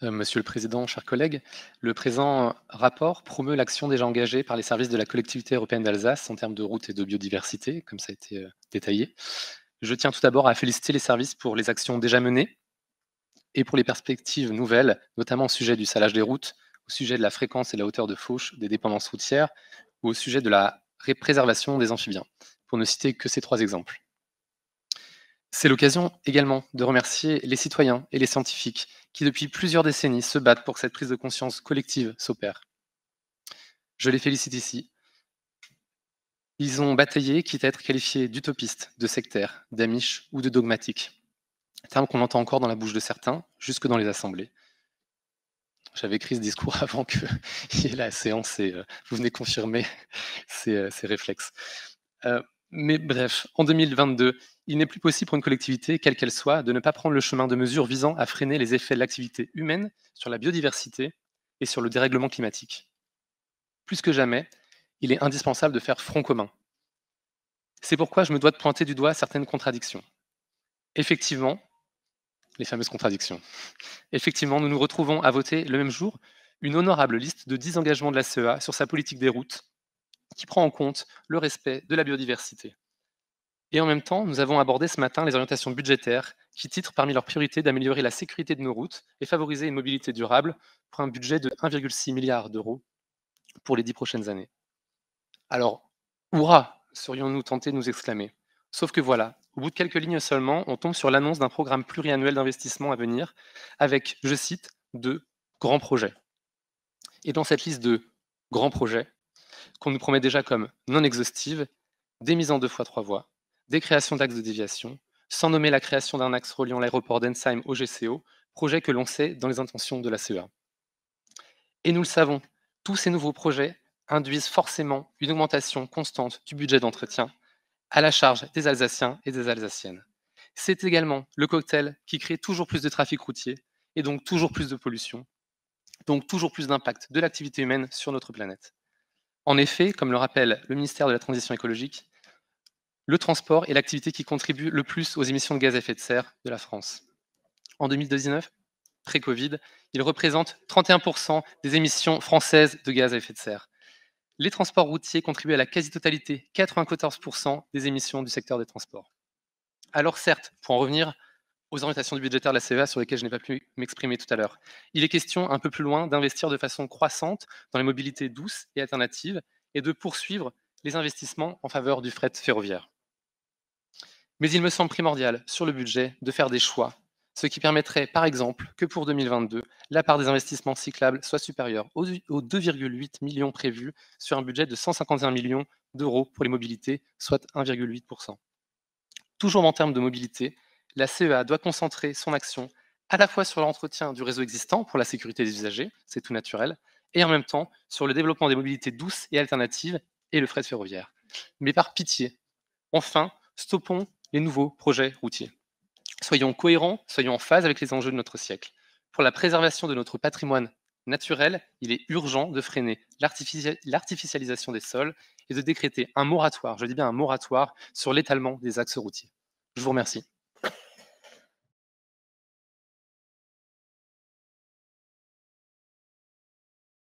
Monsieur le président, chers collègues, le présent rapport promeut l'action déjà engagée par les services de la collectivité européenne d'Alsace en termes de routes et de biodiversité, comme ça a été détaillé. Je tiens tout d'abord à féliciter les services pour les actions déjà menées et pour les perspectives nouvelles, notamment au sujet du salage des routes, au sujet de la fréquence et la hauteur de fauche des dépendances routières ou au sujet de la préservation des amphibiens, pour ne citer que ces trois exemples. C'est l'occasion également de remercier les citoyens et les scientifiques qui, depuis plusieurs décennies, se battent pour que cette prise de conscience collective s'opère. Je les félicite ici. Ils ont bataillé, quitte à être qualifiés d'utopistes, de sectaires, d'amiches ou de dogmatiques, termes qu'on entend encore dans la bouche de certains, jusque dans les assemblées. J'avais écrit ce discours avant qu'il y ait la séance et vous venez confirmer ces réflexes. Mais bref, en 2022, il n'est plus possible pour une collectivité, quelle qu'elle soit, de ne pas prendre le chemin de mesures visant à freiner les effets de l'activité humaine sur la biodiversité et sur le dérèglement climatique. Plus que jamais, il est indispensable de faire front commun. C'est pourquoi je me dois de pointer du doigt certaines contradictions. Effectivement, les fameuses contradictions. Effectivement, nous nous retrouvons à voter le même jour une honorable liste de 10 engagements de la CEA sur sa politique des routes qui prend en compte le respect de la biodiversité. Et en même temps, nous avons abordé ce matin les orientations budgétaires qui titrent parmi leurs priorités d'améliorer la sécurité de nos routes et favoriser une mobilité durable pour un budget de 1,6 milliard d'euros pour les 10 prochaines années. Alors, hurrah, serions-nous tentés de nous exclamer. Sauf que voilà, au bout de quelques lignes seulement, on tombe sur l'annonce d'un programme pluriannuel d'investissement à venir avec, je cite, de grands projets. Et dans cette liste de grands projets, qu'on nous promet déjà comme non exhaustive, des mises en 2 fois 3 voies, des créations d'axes de déviation, sans nommer la création d'un axe reliant l'aéroport d'Ensheim au GCO, projet que l'on sait dans les intentions de la CEA. Et nous le savons, tous ces nouveaux projets induisent forcément une augmentation constante du budget d'entretien à la charge des Alsaciens et des Alsaciennes. C'est également le cocktail qui crée toujours plus de trafic routier et donc toujours plus de pollution, donc toujours plus d'impact de l'activité humaine sur notre planète. En effet, comme le rappelle le ministère de la Transition écologique, le transport est l'activité qui contribue le plus aux émissions de gaz à effet de serre de la France. En 2019, pré-Covid, il représente 31% des émissions françaises de gaz à effet de serre. Les transports routiers contribuent à la quasi-totalité, 94% des émissions du secteur des transports. Alors certes, pour en revenir aux orientations budgétaires de la CEA sur lesquelles je n'ai pas pu m'exprimer tout à l'heure, il est question un peu plus loin d'investir de façon croissante dans les mobilités douces et alternatives et de poursuivre les investissements en faveur du fret ferroviaire. Mais il me semble primordial, sur le budget, de faire des choix, ce qui permettrait, par exemple, que pour 2022, la part des investissements cyclables soit supérieure aux 2,8 millions prévus sur un budget de 151 millions d'euros pour les mobilités, soit 1,8%. Toujours en termes de mobilité, la CEA doit concentrer son action à la fois sur l'entretien du réseau existant pour la sécurité des usagers, c'est tout naturel, et en même temps sur le développement des mobilités douces et alternatives et le fret ferroviaire. Mais par pitié, enfin, stoppons les nouveaux projets routiers. Soyons cohérents, soyons en phase avec les enjeux de notre siècle. Pour la préservation de notre patrimoine naturel, il est urgent de freiner l'artificialisation des sols et de décréter un moratoire, je dis bien un moratoire, sur l'étalement des axes routiers. Je vous remercie.